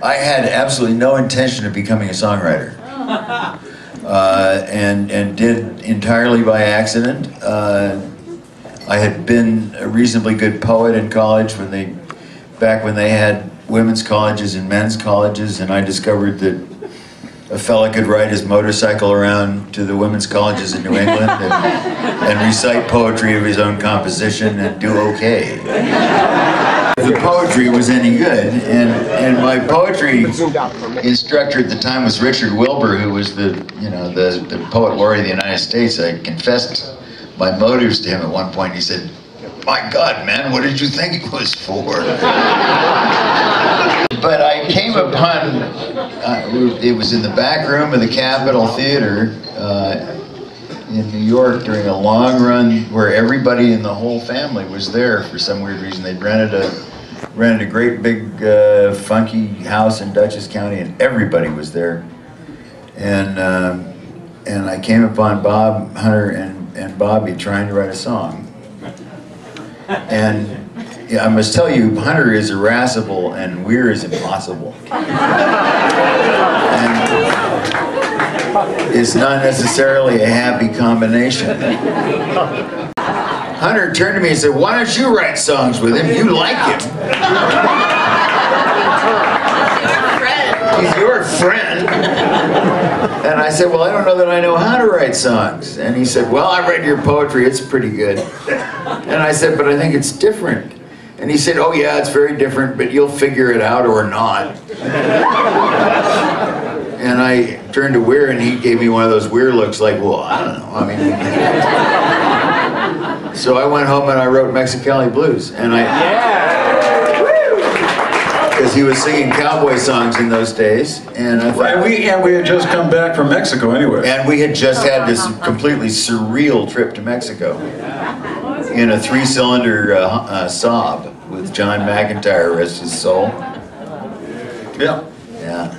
I had absolutely no intention of becoming a songwriter, and did entirely by accident. I had been a reasonably good poet in college back when they had women's colleges and men's colleges, and I discovered that a fella could ride his motorcycle around to the women's colleges in New England and recite poetry of his own composition and do okay. If the poetry was any good, and my poetry instructor at the time was Richard Wilbur, who was the poet laureate of the United States. I confessed my motives to him at one point. He said, "My God, man, what did you think it was for?" But I came upon, it was in the back room of the Capitol Theater in New York during a long run where everybody in the whole family was there for some weird reason. They'd rented a great big funky house in Dutchess County, and everybody was there. And I came upon Bob Hunter and Bobby trying to write a song. And I must tell you, Hunter is irascible and Weir is impossible. And it's not necessarily a happy combination. Hunter turned to me and said, "Why don't you write songs with him? You like him." He's your friend. And I said, "Well, I don't know that I know how to write songs." And he said, "Well, I read your poetry, it's pretty good." And I said, "But I think it's different." And he said, "Oh yeah, it's very different, but you'll figure it out or not." And I turned to Weir and he gave me one of those Weir looks like, "Well, I don't know, I mean." So I went home and I wrote Mexicali Blues, and because he was singing cowboy songs in those days, and I thought, we had just come back from Mexico anyway, and we had just had this completely surreal trip to Mexico in a 3-cylinder Saab with John McIntyre, rest his soul. Yeah. Yeah.